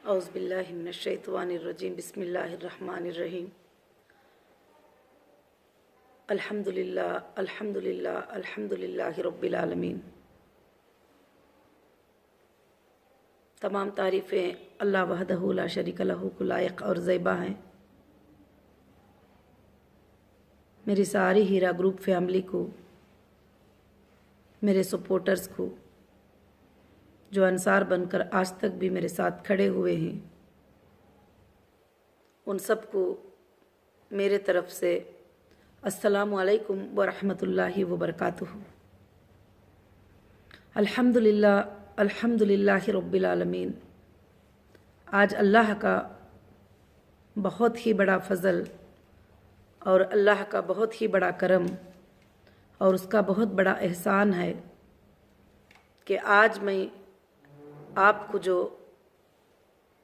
औज़ुबिल्लाहि मिनश्शैतानिर्रजीम बिस्मिल्लाहिर्रहमानिर्रहीम। अल्हम्दुलिल्लाह अल्हम्दुलिल्लाह अल्हम्दुलिल्लाहि रब्बिल आलमीन। तमाम तारीफ़ें अल्लाह वहदहू ला शरीक लहू को लायक और ज़ैबा हैं। मेरी सारी हीरा ग्रुप फैमिली को, मेरे सपोर्टर्स को, जो अंसार बनकर आज तक भी मेरे साथ खड़े हुए हैं, उन सबको मेरे तरफ से अस्सलामु अलैकुम व रहमतुल्लाहि व बरकातुहू। अल्हम्दुलिल्लाह अल्हम्दुलिल्लाहि रब्बिल आलमीन। आज अल्लाह का बहुत ही बड़ा फ़ज़ल और अल्लाह का बहुत ही बड़ा करम और उसका बहुत बड़ा एहसान है कि आज मैं आपको जो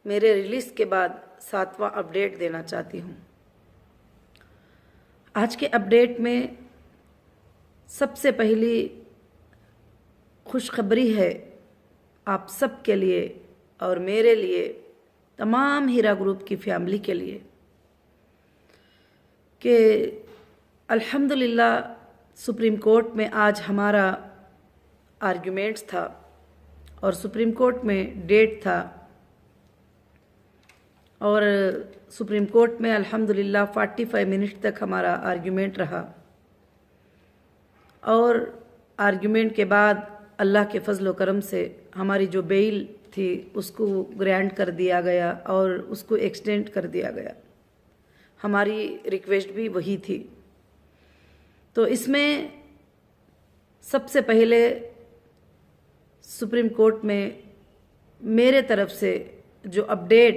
मेरे रिलीज़ के बाद 7वां अपडेट देना चाहती हूँ। आज के अपडेट में सबसे पहली खुशखबरी है आप सब के लिए और मेरे लिए, तमाम हीरा ग्रुप की फैमिली के लिए, कि अल्हम्दुलिल्लाह सुप्रीम कोर्ट में आज हमारा आर्ग्यूमेंट्स था और सुप्रीम कोर्ट में डेट था और सुप्रीम कोर्ट में अल्हम्दुलिल्लाह 45 मिनट तक हमारा आर्ग्यूमेंट रहा और आर्ग्यूमेंट के बाद अल्लाह के फजल व करम से हमारी जो बेल थी उसको ग्रांट कर दिया गया और उसको एक्सटेंड कर दिया गया। हमारी रिक्वेस्ट भी वही थी। तो इसमें सबसे पहले सुप्रीम कोर्ट में मेरे तरफ से जो अपडेट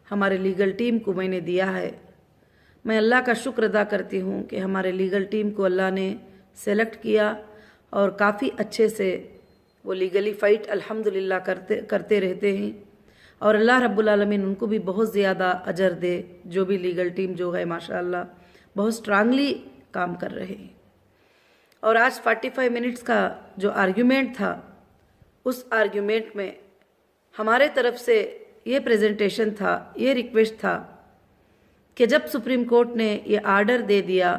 हमारे लीगल टीम को मैंने दिया है, मैं अल्लाह का शुक्र अदा करती हूँ कि हमारे लीगल टीम को अल्लाह ने सेलेक्ट किया और काफ़ी अच्छे से वो लीगली फ़ाइट अल्हम्दुलिल्लाह करते रहते हैं और अल्लाह रब्बुल आलमीन उनको भी बहुत ज़्यादा अजर दे। जो भी लीगल टीम जो है माशाअल्लाह बहुत स्ट्रांगली काम कर रहे हैं। और आज 45 मिनट्स का जो आर्ग्यूमेंट था, उस आर्ग्यूमेंट में हमारे तरफ से ये प्रेजेंटेशन था, ये रिक्वेस्ट था कि जब सुप्रीम कोर्ट ने ये आर्डर दे दिया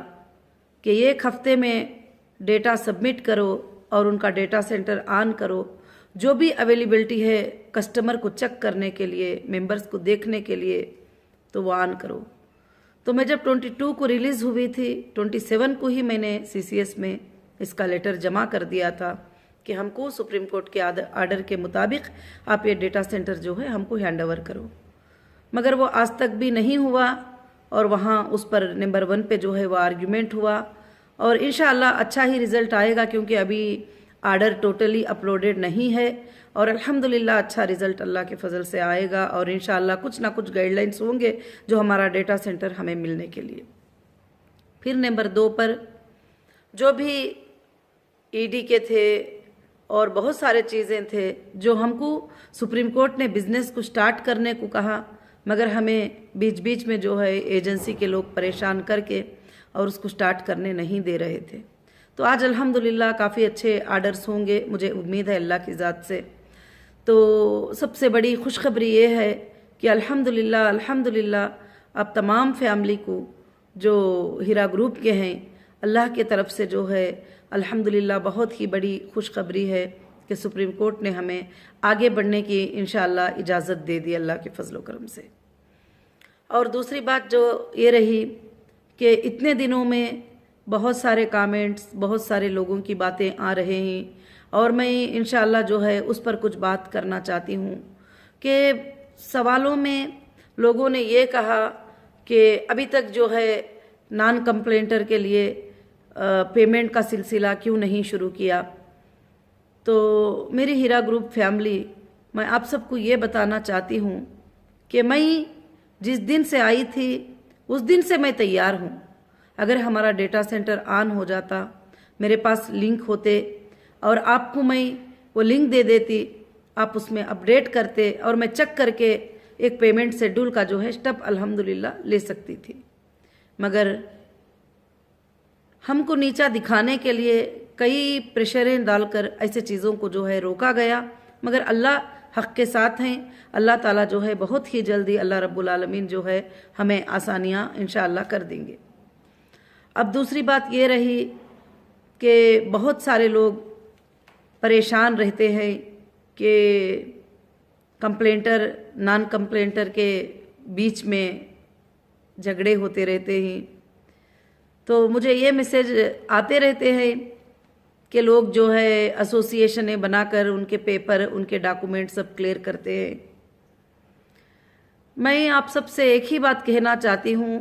कि एक हफ्ते में डेटा सबमिट करो और उनका डेटा सेंटर ऑन करो, जो भी अवेलेबिलिटी है कस्टमर को चेक करने के लिए, मेंबर्स को देखने के लिए, तो वो ऑन करो। तो मैं जब 22 को रिलीज़ हुई थी, 27 को ही मैंने सीसीएस में इसका लेटर जमा कर दिया था कि हमको सुप्रीम कोर्ट के आर्डर के मुताबिक आप ये डेटा सेंटर जो है हमको हैंड ओवर करो। मगर वो आज तक भी नहीं हुआ और वहाँ उस पर नंबर 1 पे जो है वो आर्ग्यूमेंट हुआ और इंशाअल्लाह अच्छा ही रिज़ल्ट आएगा, क्योंकि अभी आर्डर टोटली अपलोडेड नहीं है और अल्हम्दुलिल्लाह अच्छा रिज़ल्ट अल्लाह के फजल से आएगा और इंशाअल्लाह कुछ ना कुछ गाइडलाइंस होंगे जो हमारा डेटा सेंटर हमें मिलने के लिए। फिर नंबर 2 पर जो भी ईडी के थे और बहुत सारे चीज़ें थे जो हमको सुप्रीम कोर्ट ने बिज़नेस को स्टार्ट करने को कहा, मगर हमें बीच बीच में जो है एजेंसी के लोग परेशान करके और उसको स्टार्ट करने नहीं दे रहे थे। तो आज अल्हम्दुलिल्लाह काफ़ी अच्छे आर्डर्स होंगे, मुझे उम्मीद है अल्लाह की ज़ात से। तो सबसे बड़ी खुशखबरी ये है कि अल्हम्दुलिल्लाह अल्हम्दुलिल्लाह अब तमाम फैमिली को जो हीरा ग्रुप के हैं, अल्लाह के तरफ से जो है अल्हम्दुलिल्लाह बहुत ही बड़ी खुशखबरी है कि सुप्रीम कोर्ट ने हमें आगे बढ़ने की इंशाअल्लाह इजाज़त दे दी अल्लाह के फजल व करम से। और दूसरी बात जो ये रही कि इतने दिनों में बहुत सारे कमेंट्स, बहुत सारे लोगों की बातें आ रहे हैं और मैं इंशाअल्लाह जो है उस पर कुछ बात करना चाहती हूँ कि सवालों में लोगों ने ये कहा कि अभी तक जो है नॉन कंप्लेंटर के लिए पेमेंट का सिलसिला क्यों नहीं शुरू किया। तो मेरी हीरा ग्रुप फैमिली, मैं आप सबको ये बताना चाहती हूँ कि मैं जिस दिन से आई थी उस दिन से मैं तैयार हूँ। अगर हमारा डेटा सेंटर ऑन हो जाता, मेरे पास लिंक होते और आपको मैं वो लिंक दे देती, आप उसमें अपडेट करते और मैं चेक करके एक पेमेंट शेड्यूल का जो है स्टेप अल्हम्दुलिल्लाह ले सकती थी। मगर हमको नीचा दिखाने के लिए कई प्रेशरें डालकर ऐसे चीज़ों को जो है रोका गया मगर अल्लाह हक़ के साथ हैं। अल्लाह ताला जो है बहुत ही जल्दी अल्लाह रब्बुल आलमीन जो है हमें आसानियाँ इंशाअल्लाह कर देंगे। अब दूसरी बात ये रही कि बहुत सारे लोग परेशान रहते हैं कि कंप्लेंटर नॉन कंप्लेंटर के बीच में झगड़े होते रहते हैं। तो मुझे ये मैसेज आते रहते हैं कि लोग जो है एसोसिएशनें बनाकर उनके पेपर उनके डॉक्यूमेंट सब क्लियर करते हैं। मैं आप सबसे एक ही बात कहना चाहती हूँ,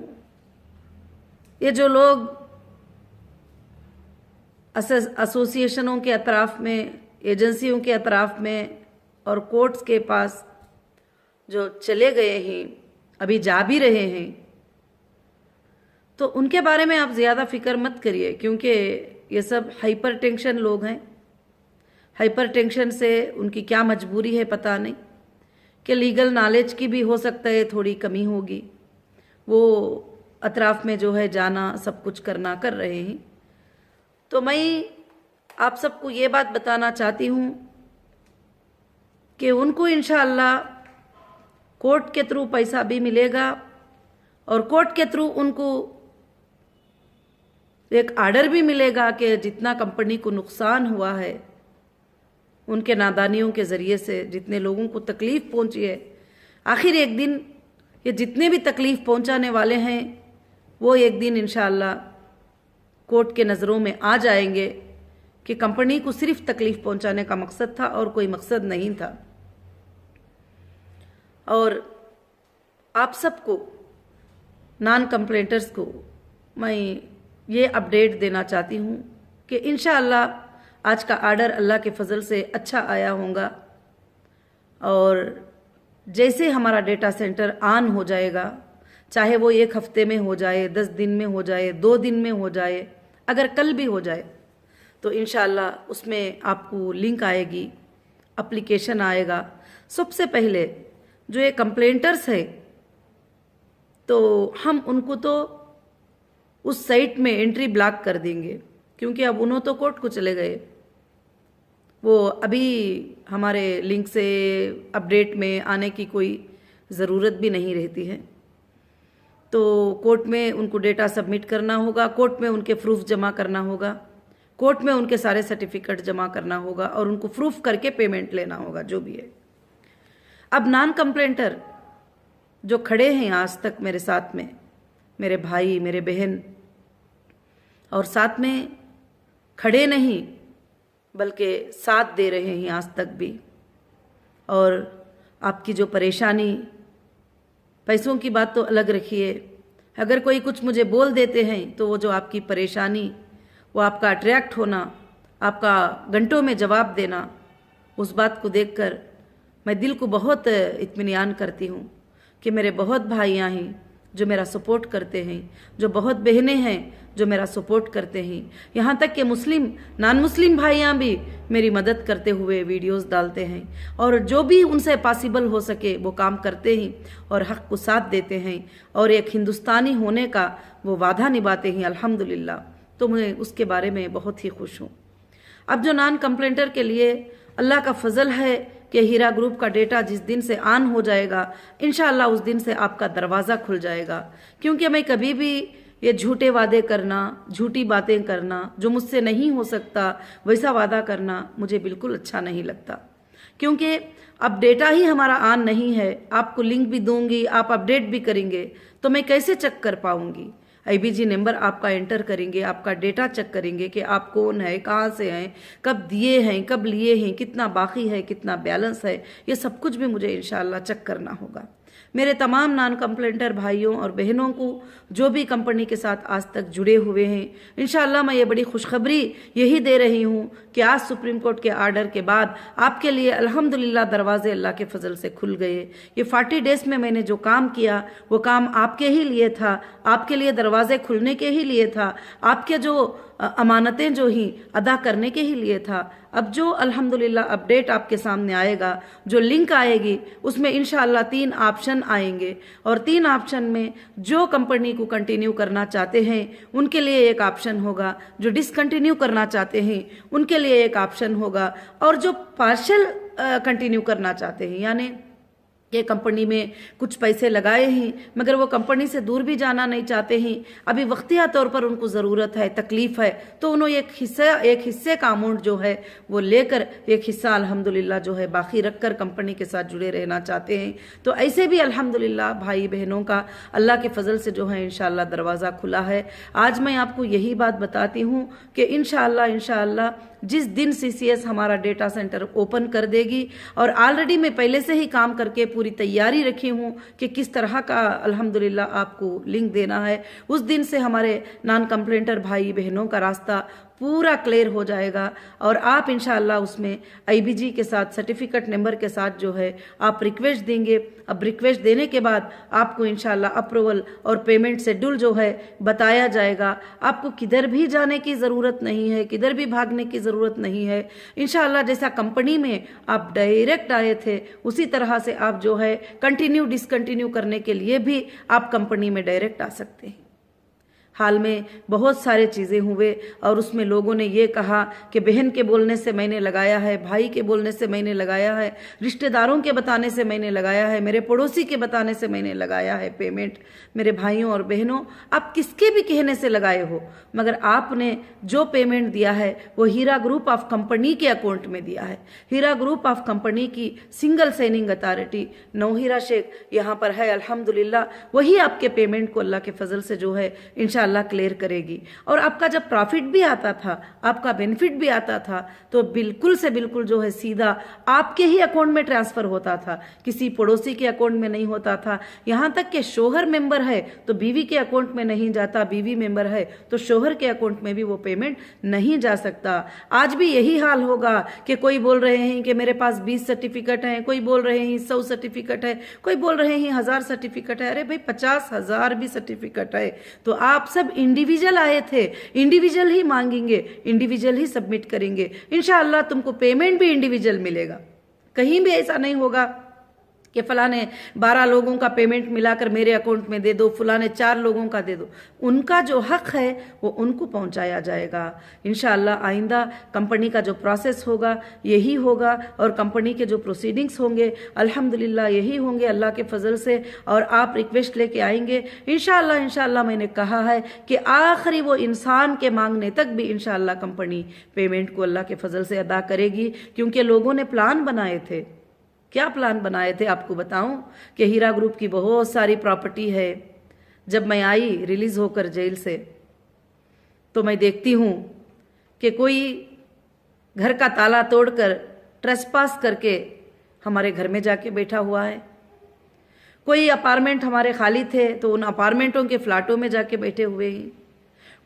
ये जो लोग एसोसिएशनों के अतराफ में, एजेंसियों के अतराफ में और कोर्ट्स के पास जो चले गए हैं, अभी जा भी रहे हैं, तो उनके बारे में आप ज़्यादा फिक्र मत करिए, क्योंकि ये सब हाइपर टेंशन लोग हैं। हाइपर टेंशन से उनकी क्या मजबूरी है पता नहीं, कि लीगल नॉलेज की भी हो सकता है थोड़ी कमी होगी। वो अतराफ में जो है जाना सब कुछ करना कर रहे हैं। तो मैं आप सबको ये बात बताना चाहती हूँ कि उनको इंशाअल्लाह कोर्ट के थ्रू पैसा भी मिलेगा और कोर्ट के थ्रू उनको एक आर्डर भी मिलेगा कि जितना कंपनी को नुकसान हुआ है उनके नादानियों के ज़रिए से, जितने लोगों को तकलीफ़ पहुंची है, आखिर एक दिन ये जितने भी तकलीफ़ पहुंचाने वाले हैं वो एक दिन इंशाअल्लाह कोर्ट के नज़रों में आ जाएंगे कि कंपनी को सिर्फ तकलीफ़ पहुंचाने का मकसद था और कोई मकसद नहीं था। और आप सबको नॉन कंप्लेंटर्स को मैं ये अपडेट देना चाहती हूँ कि इंशाअल्लाह आज का आर्डर अल्लाह के फजल से अच्छा आया होगा और जैसे हमारा डेटा सेंटर ऑन हो जाएगा, चाहे वो 1 हफ्ते में हो जाए, 10 दिन में हो जाए, 2 दिन में हो जाए, अगर कल भी हो जाए तो इंशाअल्लाह उसमें आपको लिंक आएगी, एप्लीकेशन आएगा। सबसे पहले जो ये कंप्लेंटर्स है तो हम उनको तो उस साइट में एंट्री ब्लॉक कर देंगे, क्योंकि अब उन्होंने तो कोर्ट को चले गए, वो अभी हमारे लिंक से अपडेट में आने की कोई ज़रूरत भी नहीं रहती है। तो कोर्ट में उनको डेटा सबमिट करना होगा, कोर्ट में उनके प्रूफ जमा करना होगा, कोर्ट में उनके सारे सर्टिफिकेट जमा करना होगा और उनको प्रूफ करके पेमेंट लेना होगा, जो भी है। अब नॉन कंप्लेंटर जो खड़े हैं आज तक मेरे साथ में, मेरे भाई, मेरे बहन, और साथ में खड़े नहीं बल्कि साथ दे रहे हैं आज तक भी, और आपकी जो परेशानी, पैसों की बात तो अलग रखिए, अगर कोई कुछ मुझे बोल देते हैं तो वो जो आपकी परेशानी, वो आपका अट्रैक्ट होना, आपका घंटों में जवाब देना, उस बात को देखकर मैं दिल को बहुत इत्मीनान करती हूँ कि मेरे बहुत भाइयाँ हैं जो मेरा सपोर्ट करते हैं, जो बहुत बहनें हैं जो मेरा सपोर्ट करते हैं, यहाँ तक कि मुस्लिम नॉन मुस्लिम भाइयाँ भी मेरी मदद करते हुए वीडियोस डालते हैं, और जो भी उनसे पॉसिबल हो सके वो काम करते हैं और हक़ को साथ देते हैं और एक हिंदुस्तानी होने का वो वादा निभाते हैं अल्हम्दुलिल्लाह। तो मैं उसके बारे में बहुत ही खुश हूँ। अब जो नॉन कंप्लेंटर के लिए अल्लाह का फजल है कि हीरा ग्रुप का डेटा जिस दिन से ऑन हो जाएगा इंशाअल्लाह उस दिन से आपका दरवाज़ा खुल जाएगा, क्योंकि मैं कभी भी ये झूठे वादे करना, झूठी बातें करना, जो मुझसे नहीं हो सकता वैसा वादा करना मुझे बिल्कुल अच्छा नहीं लगता, क्योंकि अब डेटा ही हमारा ऑन नहीं है। आपको लिंक भी दूंगी, आप अपडेट भी करेंगे तो मैं कैसे चेक कर पाऊंगी? IBG नंबर आपका एंटर करेंगे, आपका डेटा चेक करेंगे कि आप कौन है, कहाँ से हैं, कब दिए हैं, कब लिए हैं, कितना बाकी है, कितना बैलेंस है, ये सब कुछ भी मुझे इंशाअल्लाह चेक करना होगा। मेरे तमाम नॉन कंप्लेंटर भाइयों और बहनों को जो भी कंपनी के साथ आज तक जुड़े हुए हैं, इंशाअल्लाह मैं ये बड़ी खुशखबरी यही दे रही हूँ कि आज सुप्रीम कोर्ट के आर्डर के बाद आपके लिए अल्हम्दुलिल्लाह दरवाजे अल्लाह के फजल से खुल गए। ये 40 डेज में मैंने जो काम किया वो काम आपके ही लिए था, आपके लिए दरवाजे खुलने के ही लिए था, आपके जो अमानतें जो ही अदा करने के ही लिए था। अब जो अल्हम्दुलिल्लाह अपडेट आपके सामने आएगा, जो लिंक आएगी, उसमें इंशाअल्लाह 3 ऑप्शन आएंगे और 3 ऑप्शन में जो कंपनी को कंटिन्यू करना चाहते हैं उनके लिए एक ऑप्शन होगा, जो डिसकंटिन्यू करना चाहते हैं उनके लिए एक ऑप्शन होगा, और जो पार्शियल कंटिन्यू करना चाहते हैं, यानी ये कंपनी में कुछ पैसे लगाए हैं मगर वो कंपनी से दूर भी जाना नहीं चाहते हैं, अभी वक्तिया तौर पर उनको ज़रूरत है, तकलीफ है, तो उन्होंने एक हिस्से का अमाउंट जो है वो लेकर एक हिस्सा अल्हम्दुलिल्लाह जो है बाकी रखकर कंपनी के साथ जुड़े रहना चाहते हैं। तो ऐसे भी अल्हम्दुलिल्लाह भाई बहनों का अल्लाह के फजल से जो है इंशाअल्लाह दरवाज़ा खुला है। आज मैं आपको यही बात बताती हूँ कि इंशाअल्लाह जिस दिन CCS हमारा डेटा सेंटर ओपन कर देगी, और ऑलरेडी मैं पहले से ही काम करके पूरी तैयारी रखी हूँ कि किस तरह का अल्हम्दुलिल्लाह आपको लिंक देना है, उस दिन से हमारे नॉन कंप्लेंटर भाई बहनों का रास्ता पूरा क्लियर हो जाएगा और आप इंशाअल्लाह उसमें IBG के साथ सर्टिफिकेट नंबर के साथ जो है आप रिक्वेस्ट देंगे। अब रिक्वेस्ट देने के बाद आपको इंशाअल्लाह अप्रूवल और पेमेंट शेड्यूल जो है बताया जाएगा। आपको किधर भी जाने की ज़रूरत नहीं है, किधर भी भागने की ज़रूरत नहीं है। इंशाअल्लाह जैसा कंपनी में आप डायरेक्ट आए थे उसी तरह से आप जो है कंटिन्यू डिसकंटिन्यू करने के लिए भी आप कंपनी में डायरेक्ट आ सकते हैं। हाल में बहुत सारे चीज़ें हुए और उसमें लोगों ने ये कहा कि बहन के बोलने से मैंने लगाया है, भाई के बोलने से मैंने लगाया है, रिश्तेदारों के बताने से मैंने लगाया है, मेरे पड़ोसी के बताने से मैंने लगाया है पेमेंट। मेरे भाइयों और बहनों, आप किसके भी कहने से लगाए हो, मगर आपने जो पेमेंट दिया है वो हीरा ग्रुप ऑफ कंपनी के अकाउंट में दिया है। हीरा ग्रुप ऑफ कंपनी की सिंगल साइनिंग अथॉरिटी नौहीरा शेख यहाँ पर है, अल्हम्दुलिल्लाह वही आपके पेमेंट को अल्लाह के फजल से जो है इंशाअल्लाह क्लियर करेगी। और आपका जब प्रॉफिट भी आता था, आपका बेनिफिट भी आता था, तो बिल्कुल से बिल्कुल जो है सीधा आपके ही अकाउंट में ट्रांसफर होता था, किसी पड़ोसी के अकाउंट में नहीं होता था। यहाँ तक कि शोहर मेंबर है तो बीवी के अकाउंट में नहीं जाता, बीवी मेंबर है तो शोहर के अकाउंट में भी वो पेमेंट नहीं जा सकता। आज भी यही हाल होगा कि कोई बोल रहे हैं कि मेरे पास 20 सर्टिफिकेट हैं, कोई बोल रहे हैं 100 सर्टिफिकेट है, कोई बोल रहे हैं 1000 सर्टिफिकेट है। अरे भाई 50,000 भी सर्टिफिकेट है तो आप सब इंडिविजुअल आए थे, इंडिविजुअल ही मांगेंगे, इंडिविजुअल ही सबमिट करेंगे, इंशाअल्लाह तुमको पेमेंट भी इंडिविजुअल मिलेगा। कहीं भी ऐसा नहीं होगा कि फलाने 12 लोगों का पेमेंट मिलाकर मेरे अकाउंट में दे दो, फलाने 4 लोगों का दे दो। उनका जो हक है वो उनको पहुंचाया जाएगा। इंशाअल्लाह आइंदा कंपनी का जो प्रोसेस होगा यही होगा और कंपनी के जो प्रोसीडिंग्स होंगे अल्हम्दुलिल्लाह यही होंगे अल्लाह के फजल से। और आप रिक्वेस्ट लेके आएंगे इंशाअल्लाह मैंने कहा है कि आखिरी वो इंसान के मांगने तक भी इंशाअल्लाह कंपनी पेमेंट को अल्लाह के फजल से अदा करेगी, क्योंकि लोगों ने प्लान बनाए थे। क्या प्लान बनाए थे आपको बताऊं कि हीरा ग्रुप की बहुत सारी प्रॉपर्टी है। जब मैं आई रिलीज होकर जेल से तो मैं देखती हूं कि कोई घर का ताला तोड़कर ट्रेसपास करके हमारे घर में जाके बैठा हुआ है। कोई अपार्टमेंट हमारे खाली थे तो उन अपार्टमेंटों के फ्लैटों में जाके बैठे हुए हैं।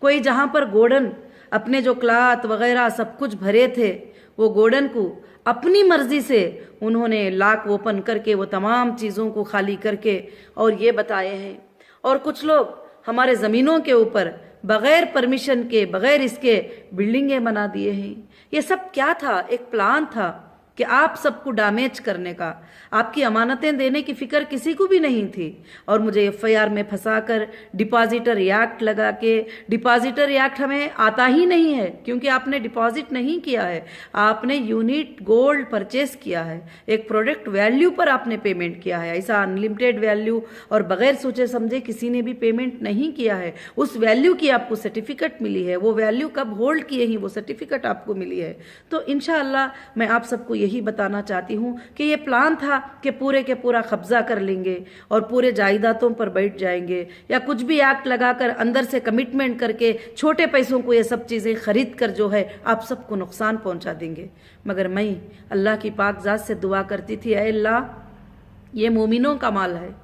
कोई जहां पर गोडन अपने जो क्लाथ वगैरह सब कुछ भरे थे वो गोडन को अपनी मर्जी से उन्होंने लॉक ओपन करके वो तमाम चीज़ों को खाली करके और ये बताए हैं। और कुछ लोग हमारे ज़मीनों के ऊपर बगैर परमिशन के बगैर इसके बिल्डिंगें बना दिए हैं। ये सब क्या था? एक प्लान था कि आप सबको डैमेज करने का, आपकी अमानतें देने की फिक्र किसी को भी नहीं थी। और मुझे FIR में फंसाकर डिपॉजिटर एक्ट लगा के, डिपॉजिटर एक्ट हमें आता ही नहीं है क्योंकि आपने डिपॉजिट नहीं किया है, आपने यूनिट गोल्ड परचेस किया है, एक प्रोडक्ट वैल्यू पर आपने पेमेंट किया है। ऐसा अनलिमिटेड वैल्यू और बगैर सोचे समझे किसी ने भी पेमेंट नहीं किया है। उस वैल्यू की आपको सर्टिफिकेट मिली है, वो वैल्यू कब होल्ड किए ही वो सर्टिफिकेट आपको मिली है। तो इंशाअल्लाह मैं आप सबको यही बताना चाहती हूं कि ये प्लान था कि पूरे के पूरा कब्जा कर लेंगे और पूरे जायदादों पर बैठ जाएंगे, या कुछ भी एक्ट लगाकर अंदर से कमिटमेंट करके छोटे पैसों को ये सब चीज़ें खरीद कर जो है आप सबको नुकसान पहुंचा देंगे। मगर मैं अल्लाह की पाक ज़ात से दुआ करती थी, ऐ अल्लाह ये मोमिनों का माल है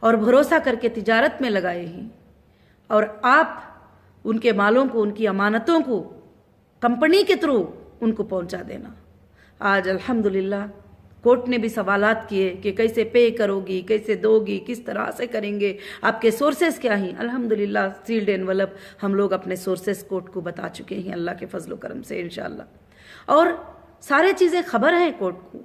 और भरोसा करके तिजारत में लगाए ही, और आप उनके मालों को, उनकी अमानतों को कंपनी के थ्रू उनको पहुंचा देना। आज अल्हम्दुलिल्लाह कोर्ट ने भी सवालात किए कि कैसे पे करोगी, कैसे दोगी, किस तरह से करेंगे, आपके सोर्सेस क्या हैं। अल्हम्दुलिल्लाह सील्ड एनवलप हम लोग अपने सोर्सेस कोर्ट को बता चुके हैं अल्लाह के फजल करम से इंशाअल्लाह। और सारे चीज़ें खबर हैं कोर्ट को,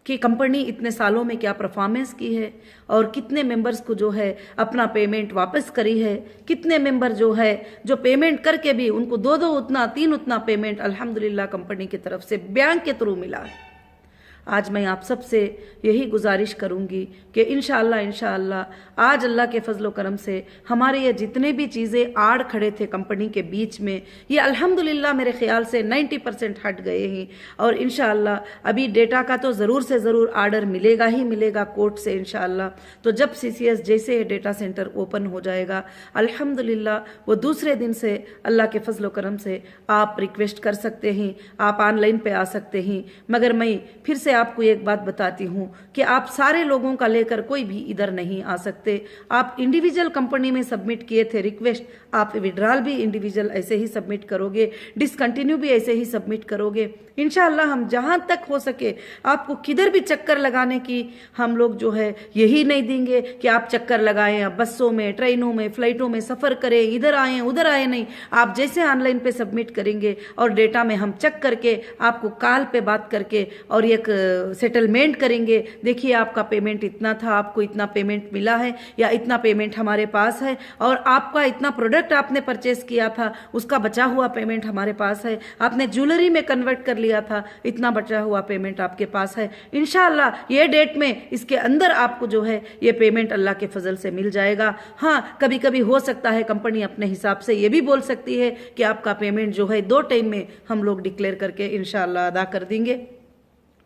कि कंपनी इतने सालों में क्या परफॉर्मेंस की है और कितने मेंबर्स को जो है अपना पेमेंट वापस करी है, कितने मेंबर जो है जो पेमेंट करके भी उनको दो उतना 3 उतना पेमेंट अल्हम्दुलिल्लाह कंपनी की तरफ से बैंक के थ्रू मिला है। आज मैं आप सबसे यही गुजारिश करूंगी कि इंशाअल्लाह आज अल्लाह के फजलो करम से हमारे ये जितने भी चीज़ें आड़ खड़े थे कंपनी के बीच में, ये अल्हम्दुलिल्लाह मेरे ख्याल से 90% हट गए हैं। और इंशाअल्लाह अभी डेटा का तो ज़रूर से ज़रूर आर्डर मिलेगा ही मिलेगा कोर्ट से इंशाअल्लाह। तो जब CCS जैसे डेटा सेंटर ओपन हो जाएगा अल्हम्दुलिल्लाह वो दूसरे दिन से अल्लाह के फजलो करम से आप रिक्वेस्ट कर सकते हैं, आप ऑनलाइन पे आ सकते हैं। मगर मैं फिर से आपको एक बात बताती हूँ कि आप सारे लोगों का लेकर कोई भी इधर नहीं आ सकते। आप इंडिविजुअल कंपनी में सबमिट किए थे रिक्वेस्ट, आप विड्रॉल भी इंडिविजुअल ऐसे ही सबमिट करोगे, डिसकंटिन्यू भी ऐसे ही सबमिट करोगे। इंशाअल्लाह हम जहां तक हो सके आपको किधर भी चक्कर लगाने की हम लोग जो है यही नहीं देंगे कि आप चक्कर लगाएं, आप बसों में, ट्रेनों में, फ्लाइटों में सफर करें, इधर आए उधर आए नहीं। आप जैसे ऑनलाइन पे सबमिट करेंगे और डेटा में हम चेक करके आपको कॉल पे बात करके और एक सेटलमेंट करेंगे, देखिए आपका पेमेंट इतना था, आपको इतना पेमेंट मिला है या इतना पेमेंट हमारे पास है, और आपका इतना प्रोडक्ट आपने परचेस किया था उसका बचा हुआ पेमेंट हमारे पास है, आपने ज्वेलरी में कन्वर्ट कर लिया था इतना बचा हुआ पेमेंट आपके पास है। इंशाअल्लाह ये डेट में इसके अंदर आपको जो है ये पेमेंट अल्लाह के फजल से मिल जाएगा। हाँ, कभी कभी हो सकता है कंपनी अपने हिसाब से ये भी बोल सकती है कि आपका पेमेंट जो है 2 टाइम में हम लोग डिक्लेयर करके इंशाअल्लाह अदा कर देंगे।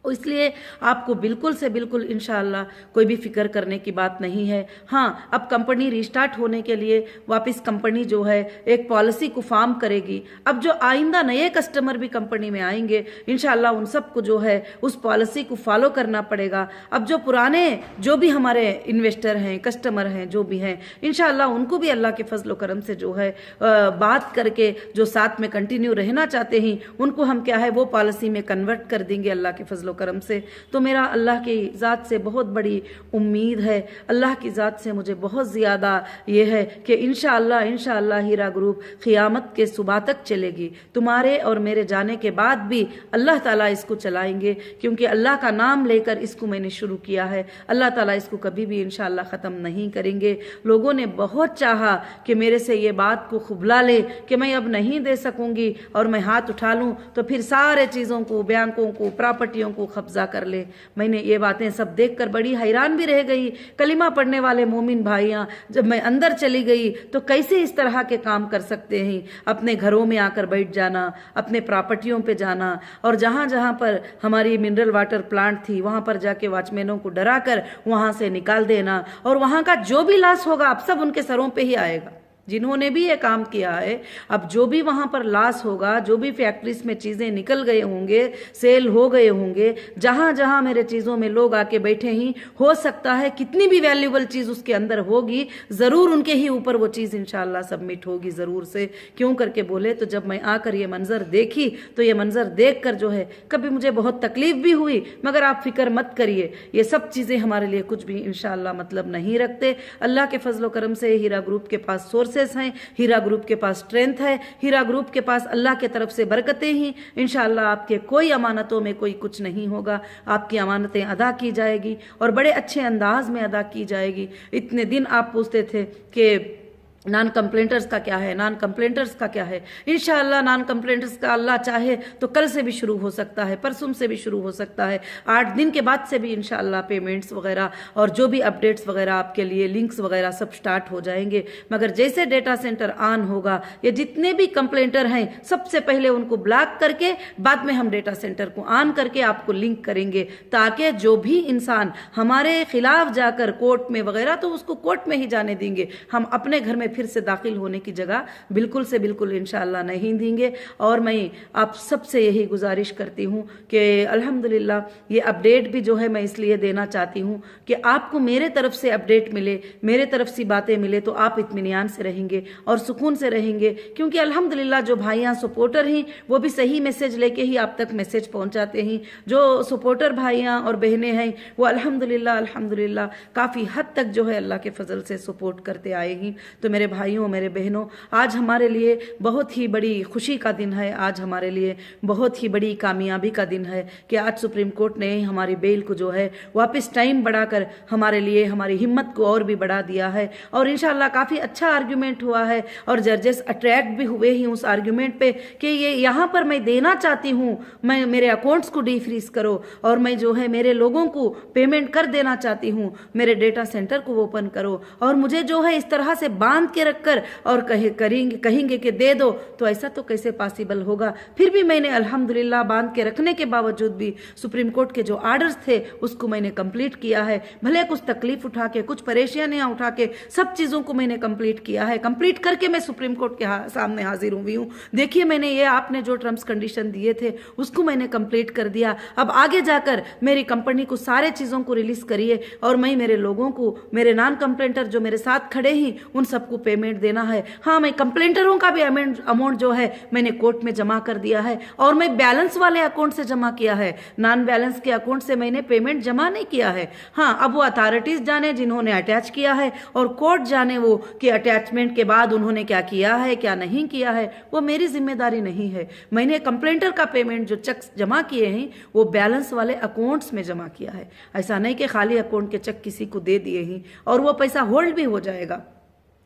इसलिए आपको बिल्कुल से बिल्कुल इंशाअल्लाह कोई भी फिक्र करने की बात नहीं है। हाँ, अब कंपनी रिस्टार्ट होने के लिए वापस कंपनी जो है एक पॉलिसी को फॉर्म करेगी। अब जो आइंदा नए कस्टमर भी कंपनी में आएंगे इंशाअल्लाह उन सबको जो है उस पॉलिसी को फॉलो करना पड़ेगा। अब जो पुराने जो भी हमारे इन्वेस्टर हैं, कस्टमर हैं, जो भी हैं, इंशाअल्लाह उनको भी अल्लाह के फजल करम से जो है बात करके जो साथ में कंटिन्यू रहना चाहते हैं उनको हम क्या है वो पॉलिसी में कन्वर्ट कर देंगे अल्लाह के फजल करम से। तो मेरा अल्लाह की ज़ात से बहुत बड़ी उम्मीद है, अल्लाह की ज़ात से मुझे बहुत ज़्यादा ये है कि इंशाअल्लाह हीरा ग्रुप क़ियामत के सुबह तक चलेगी। तुम्हारे और मेरे जाने के बाद भी अल्लाह ताला इसको चलाएंगे, क्योंकि अल्लाह का नाम लेकर इसको मैंने शुरू किया है। अल्लाह ताला इसको कभी भी इंशाअल्लाह ख़त्म नहीं करेंगे। लोगों ने बहुत चाहा कि मेरे से ये बात को खुबला ले कि मैं अब नहीं दे सकूंगी और मैं हाथ उठा लूँ तो फिर सारे चीज़ों को, बैंकों को, प्रॉपर्टियों को कब्जा कर ले। मैंने ये बातें सब देखकर बड़ी हैरान भी रह गई। कलिमा पढ़ने वाले मोमिन भाइयां, जब मैं अंदर चली गई तो कैसे इस तरह के काम कर सकते हैं? अपने घरों में आकर बैठ जाना, अपने प्रॉपर्टियों पे जाना, और जहां जहां पर हमारी मिनरल वाटर प्लांट थी वहां पर जाके वॉचमैनों को डरा कर वहां से निकाल देना, और वहां का जो भी लॉस होगा अब सब उनके सरों पे ही आएगा जिन्होंने भी ये काम किया है। अब जो भी वहां पर लॉस होगा, जो भी फैक्ट्रीज में चीजें निकल गए होंगे, सेल हो गए होंगे, जहां जहां मेरे चीजों में लोग आके बैठे ही, हो सकता है कितनी भी वैल्यूबल चीज उसके अंदर होगी जरूर उनके ही ऊपर वो चीज इंशाअल्लाह सबमिट होगी जरूर से। क्यों करके बोले तो जब मैं आकर ये मंजर देखी तो ये मंजर देख कर जो है कभी मुझे बहुत तकलीफ भी हुई, मगर आप फिक्र मत करिए, ये सब चीजें हमारे लिए कुछ भी इंशाअल्लाह मतलब नहीं रखते। अल्लाह के फजल करम से हीरा ग्रुप के पास सोर्सेस हैं, हीरा ग्रुप के पास स्ट्रेंथ है, हीरा ग्रुप के पास अल्लाह के तरफ से बरकतें ही। इंशाअल्लाह आपके कोई अमानतों में कोई कुछ नहीं होगा, आपकी अमानतें अदा की जाएगी और बड़े अच्छे अंदाज में अदा की जाएगी। इतने दिन आप पूछते थे कि नॉन कंप्लेंटर्स का क्या है, नॉन कंप्लेंटर्स का क्या है। इंशाअल्लाह नॉन कंप्लेंटर्स का अल्लाह चाहे तो कल से भी शुरू हो सकता है, परसों से भी शुरू हो सकता है, 8 दिन के बाद से भी इंशाअल्लाह पेमेंट्स वगैरह और जो भी अपडेट्स वगैरह आपके लिए लिंक्स वगैरह सब स्टार्ट हो जाएंगे। मगर जैसे डेटा सेंटर ऑन होगा, ये जितने भी कंप्लेंटर हैं सबसे पहले उनको ब्लॉक करके बाद में हम डेटा सेंटर को ऑन करके आपको लिंक करेंगे, ताकि जो भी इंसान हमारे खिलाफ जाकर कोर्ट में वगैरह तो उसको कोर्ट में ही जाने देंगे, हम अपने घर में फिर से दाखिल होने की जगह बिल्कुल से बिल्कुल इंशाअल्लाह नहीं देंगे। और मैं आप सबसे यही गुजारिश करती हूँ कि अल्हम्दुलिल्लाह ये अपडेट भी जो है मैं इसलिए देना चाहती हूँ कि आपको मेरे तरफ से अपडेट मिले, मेरे तरफ से बातें मिले तो आप इत्मीनान से रहेंगे और सुकून से रहेंगे, क्योंकि अल्हम्दुलिल्लाह जो भाइयाँ सपोर्टर हैं वो भी सही मैसेज लेके ही आप तक मैसेज पहुँचाते हैं। जो सपोर्टर भाइयाँ और बहनें हैं वो अल्हम्दुलिल्लाह काफ़ी हद तक जो है अल्लाह के फजल से सपोर्ट करते आए हैं। तो मेरे मेरे भाइयों, मेरे बहनों, आज हमारे लिए बहुत ही बड़ी खुशी का दिन है, आज हमारे लिए बहुत ही बड़ी कामयाबी का दिन है कि आज सुप्रीम कोर्ट ने हमारी बेल को जो है वापस टाइम बढ़ाकर हमारे लिए हमारी हिम्मत को और भी बढ़ा दिया है। और इंशाल्लाह काफ़ी अच्छा आर्ग्यूमेंट हुआ है और जजेस अट्रैक्ट भी हुए ही उस आर्ग्यूमेंट पे कि ये यहाँ पर मैं देना चाहती हूँ, मैं मेरे अकाउंट्स को डीफ्रीज करो और मैं जो है मेरे लोगों को पेमेंट कर देना चाहती हूँ, मेरे डेटा सेंटर को ओपन करो और मुझे जो है इस तरह से बांध के रखकर और कहेंगे कि दे दो, तो ऐसा तो कैसे पॉसिबल होगा। फिर भी मैंने अल्हम्दुलिल्लाह बांध के रखने के बावजूद भी सुप्रीम कोर्ट के जो आर्डर्स थे उसको मैंने कंप्लीट किया है। भले कुछ तकलीफ उठा के, कुछ परेशानियां उठा के, सब चीजों को मैंने कंप्लीट किया है। कंप्लीट करके मैं सुप्रीम कोर्ट के सामने हाजिर हुई हूँ। देखिए, मैंने ये आपने जो टर्म्स कंडीशन दिए थे उसको मैंने कंप्लीट कर दिया। अब आगे जाकर मेरी कंपनी को सारे चीजों को रिलीज करिए और मैं मेरे लोगों को, मेरे नॉन कंप्लेंटर जो मेरे साथ खड़े ही, उन सबको पेमेंट देना है। हाँ, मैं कंप्लेंटरों का भी अमाउंट जो है मैंने कोर्ट में जमा कर दिया है और मैं बैलेंस वाले अकाउंट से जमा किया है, नॉन बैलेंस के अकाउंट से मैंने पेमेंट जमा नहीं किया है। हाँ, अब वो अथॉरिटीज जाने जिन्होंने अटैच किया है और कोर्ट जाने वो कि अटैचमेंट के बाद उन्होंने क्या किया है क्या नहीं किया है, वो मेरी जिम्मेदारी नहीं है। मैंने कंप्लेंटर का पेमेंट जो चेक जमा किए हैं वो बैलेंस वाले अकाउंट्स में जमा किया है। ऐसा नहीं कि खाली अकाउंट के चेक किसी को दे दिए ही और वो पैसा होल्ड भी हो जाएगा,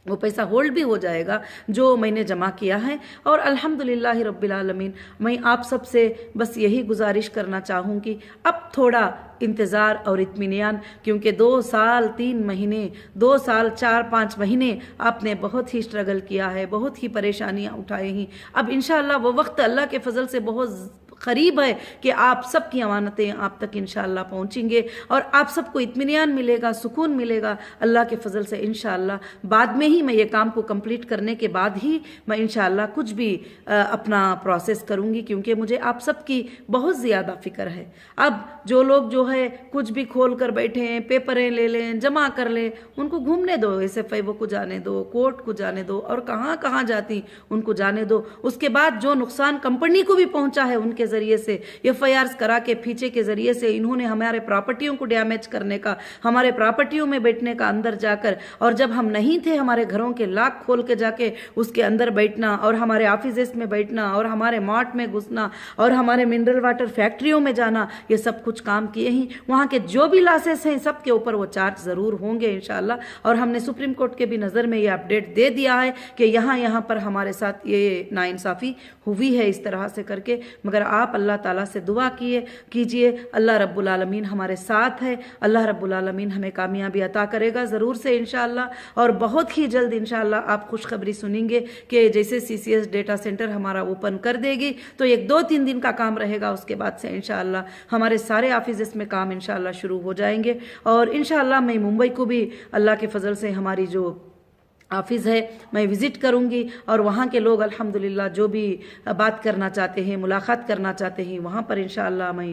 वो पैसा होल्ड भी हो जाएगा जो मैंने जमा किया है। और अल्हम्दुलिल्लाह रब्बिल आलमीन, मैं आप सबसे बस यही गुजारिश करना चाहूँगी, अब थोड़ा इंतज़ार और इत्मीनान, क्योंकि 2 साल 3 महीने, 2 साल 4-5 महीने आपने बहुत ही स्ट्रगल किया है, बहुत ही परेशानियां उठाई हैं। अब इंशाअल्लाह वो वक्त अल्लाह के फजल से बहुत करीब है कि आप सबकी अमानतें आप तक इंशाअल्लाह पहुंचेंगे और आप सबको इत्मीनान मिलेगा, सुकून मिलेगा अल्लाह के फजल से इंशाअल्लाह। बाद में ही मैं ये काम को कंप्लीट करने के बाद ही मैं इंशाअल्लाह कुछ भी अपना प्रोसेस करूंगी, क्योंकि मुझे आप सबकी बहुत ज़्यादा फिक्र है। अब जो लोग जो है कुछ भी खोल कर बैठे हैं, पेपरें ले लें, जमा कर लें, उनको घूमने दो, SFIO को जाने दो, कोर्ट को जाने दो और कहाँ कहाँ जाती उनको जाने दो। उसके बाद जो नुकसान कंपनी को भी पहुंचा है उनके जरिए से, FIRs करा के फीचे के जरिए से इन्होंने हमारे प्रॉपर्टियों को डैमेज करने का, हमारे प्रॉपर्टियों में बैठने का अंदर जाकर, और जब हम नहीं थे हमारे घरों के लॉक खोल के जाके उसके अंदर बैठना और हमारे ऑफिस में बैठना और हमारे मार्ट में घुसना और हमारे मिनरल वाटर फैक्ट्रियों में जाना, ये सब कुछ काम किए ही। वहाँ के जो भी लॉसेस हैं सबके ऊपर वो चार्ज ज़रूर होंगे इंशाल्लाह। और हमने सुप्रीम कोर्ट के भी नज़र में ये अपडेट दे दिया है कि यहाँ पर हमारे साथ ये नाइंसाफ़ी हुई है इस तरह से करके। मगर आप अल्लाह ताला से दुआ कीजिए, अल्लाह रब्बुल आलमीन हमारे साथ है, अल्लाह रब्बुल आलमीन हमें कामयाबी अता करेगा ज़रूर से इंशाअल्लाह। और बहुत ही जल्द इंशाअल्लाह आप खुशखबरी सुनेंगे कि जैसे CCS डेटा सेंटर हमारा ओपन कर देगी तो 1-2-3 दिन का काम रहेगा, उसके बाद से इंशाअल्लाह हमारे सारे ऑफिस में काम इंशाअल्लाह शुरू हो जाएंगे। और इंशाअल्लाह मैं मुंबई को भी अल्लाह के फजल से हमारी जो ऑफिस है मैं विज़िट करूंगी और वहाँ के लोग अल्हम्दुलिल्लाह जो भी बात करना चाहते हैं, मुलाकात करना चाहते हैं, वहाँ पर इंशाअल्लाह मैं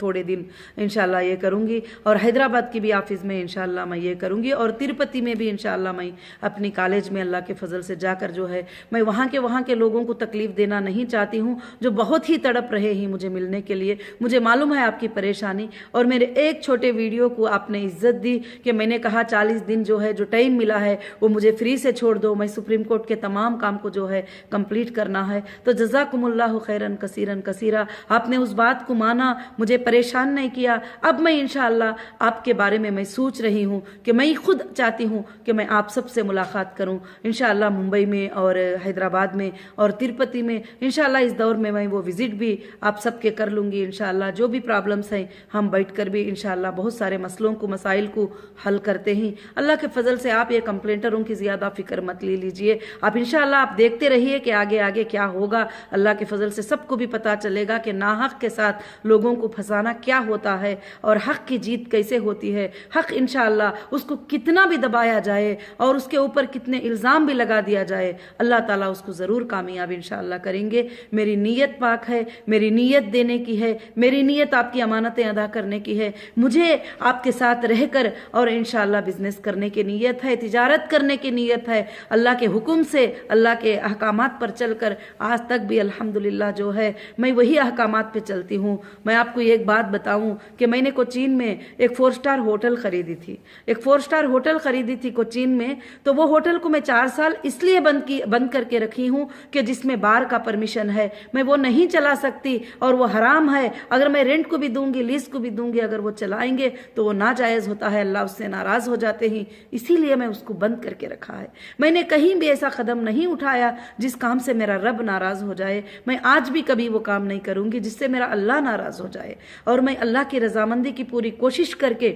थोड़े दिन इंशाअल्लाह ये करूँगी। और हैदराबाद की भी ऑफिस में इंशाअल्लाह मैं ये करूँगी और तिरुपति में भी इंशाअल्लाह मैं अपनी कॉलेज में अल्लाह के फजल से जाकर जो है मैं वहाँ के लोगों को तकलीफ़ देना नहीं चाहती हूँ, जो बहुत ही तड़प रहे हैं मुझे मिलने के लिए। मुझे मालूम है आपकी परेशानी, और मेरे एक छोटे वीडियो को आपने इज्जत दी कि मैंने कहा 40 दिन जो है जो टाइम मिला है वो मुझे फ्री से छोड़ दो, मैं सुप्रीम कोर्ट के तमाम काम को जो है कंप्लीट करना है। तो जज़ाकुमुल्लाहु खैरन कसीरन कसीरा, आपने उस बात को माना, मुझे परेशान नहीं किया। अब मैं इंशाअल्लाह आपके बारे में मैं सोच रही हूँ कि मैं खुद चाहती हूँ कि मैं आप सबसे मुलाकात करूँ इंशाअल्लाह, मुंबई में और हैदराबाद में और तिरुपति में इंशाअल्लाह। इस दौर में मैं वो विज़िट भी आप सबके कर लूँगी इंशाअल्लाह। जो भी प्रॉब्लम्स हैं हम बैठ कर भी इंशाअल्लाह बहुत सारे मसलों को, मसाइल को हल करते हैं अल्लाह के फजल से। आप ये कंप्लेंटरों की ज़्यादा फिक्र मत ले लीजिए, आप इंशाअल्लाह आप देखते रहिए कि आगे आगे क्या होगा। अल्लाह के फजल से सबको भी पता चलेगा कि नाहक के साथ लोगों को फंसाना क्या होता है और हक की जीत कैसे होती है। हक इंशाअल्लाह उसको कितना भी दबाया जाए और उसके ऊपर कितने इल्ज़ाम भी लगा दिया जाए, अल्लाह ताला उसको ज़रूर कामयाब इंशाअल्लाह करेंगे। मेरी नीयत पाक है, मेरी नीयत देने की है, मेरी नीयत आपकी अमानतें अदा करने की है। मुझे आपके साथ रहकर और इंशाअल्लाह बिजनेस करने की नीयत है, तिजारत करने की नीयत है। अल्लाह के हुक्म से, अल्लाह के अहकामात पर चलकर आज तक भी अल्हम्दुलिल्लाह जो है मैं वही अहकामात पे चलती हूँ। मैं आपको एक बात बताऊं कि मैंने कोचीन में एक 4 स्टार होटल खरीदी थी, एक 4 स्टार होटल खरीदी थी कोचीन में। तो वो होटल को मैं 4 साल इसलिए बंद करके रखी हूँ कि जिसमें बार का परमिशन है, मैं वो नहीं चला सकती और वो हराम है। अगर मैं रेंट को भी दूंगी, लीज को भी दूंगी, अगर वो चलाएंगे तो वो नाजायज़ होता है, अल्लाह उससे नाराज़ हो जाते हैं। इसीलिए मैं उसको बंद करके रखा है। मैंने कहीं भी ऐसा कदम नहीं उठाया जिस काम से मेरा रब नाराज़ हो जाए। मैं आज भी कभी वो काम नहीं करूंगी जिससे मेरा अल्लाह नाराज़ हो जाए। और मैं अल्लाह की रजामंदी की पूरी कोशिश करके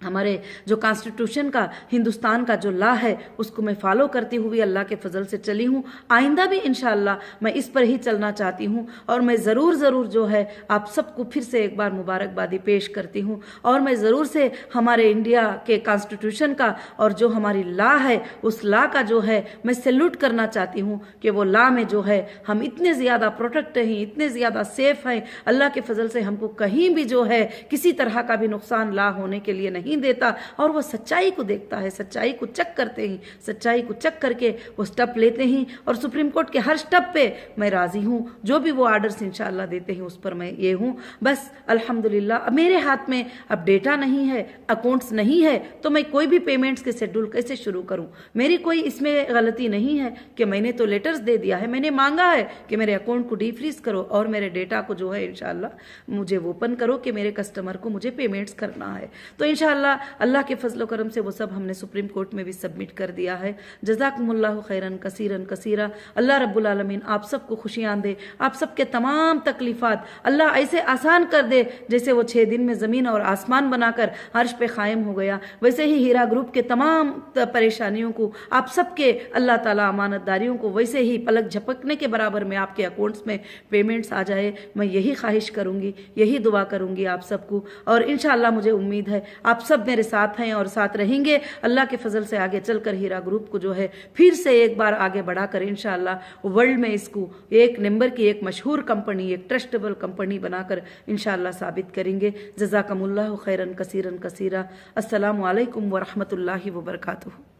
हमारे जो कॉन्स्टिट्यूशन का, हिंदुस्तान का जो लॉ है, उसको मैं फॉलो करती हुई अल्लाह के फजल से चली हूँ। आइंदा भी इंशाअल्लाह मैं इस पर ही चलना चाहती हूँ। और मैं ज़रूर जो है आप सबको फिर से एक बार मुबारकबादी पेश करती हूँ। और मैं ज़रूर से हमारे इंडिया के कॉन्स्टिट्यूशन का और जो हमारी लॉ है, उस लॉ का जो है मैं सैल्यूट करना चाहती हूँ कि वो लॉ में जो है हम इतने ज़्यादा प्रोटेक्ट हैं, इतने ज़्यादा सेफ हैं। अल्लाह के फजल से हमको कहीं भी जो है किसी तरह का भी नुकसान लॉ होने के लिए नहीं देता। और वो सच्चाई को देखता है, सच्चाई को चेक करते हैं, सच्चाई को चेक करके वो स्टेप लेते हैं। और सुप्रीम कोर्ट के हर स्टेप पे मैं राजी हूँ, जो भी वो आर्डर्स इंशाअल्लाह देते हैं उस पर मैं ये हूँ। बस अल्हम्दुलिल्लाह मेरे हाथ में अब डेटा नहीं है, अकाउंट्स नहीं है, तो मैं कोई भी पेमेंट्स के शेड्यूल कैसे शुरू करूँ? मेरी कोई इसमें गलती नहीं है कि मैंने तो लेटर्स दे दिया है, मैंने मांगा है कि मेरे अकाउंट को डीफ्रीज करो और मेरे डेटा को जो है इंशाअल्लाह मुझे ओपन करो कि मेरे कस्टमर को मुझे पेमेंट्स करना है। तो इंशाअल्लाह अल्लाह के फजल करम से वो सब हमने सुप्रीम कोर्ट में भी सबमिट कर दिया है। जज़ाकुमुल्लाहु खैरन कसीरन कसीरा। अल्लाह रब्बुल आलमीन आप सबको खुशियां दे, आप सबके तमाम तकलीफात अल्लाह ऐसे आसान कर दे जैसे वो 6 दिन में ज़मीन और आसमान बनाकर अर्श पे कायम हो गया। वैसे ही हीरा ग्रुप के तमाम परेशानियों को आप सबके अल्लाह ताला अमानतदारियों को वैसे ही पलक झपकने के बराबर में आपके अकाउंट्स में पेमेंट्स आ जाए। मैं यही ख्वाहिश करूँगी, यही दुआ करूँगी आप सबको। और इंशाअल्लाह मुझे उम्मीद है आप सब मेरे साथ हैं और साथ रहेंगे। अल्लाह के फजल से आगे चलकर हीरा ग्रुप को जो है फिर से एक बार आगे बढ़ाकर इंशाअल्लाह वर्ल्ड में इसको एक नंबर की, एक मशहूर कंपनी, एक ट्रस्टेबल कंपनी बनाकर इंशाअल्लाह साबित करेंगे। जज़ाकमुल्लाहु खैरन कसीरन कसीरा। अस्सलामु अलैकुम व रहमतुल्लाहि व बरकातुहू।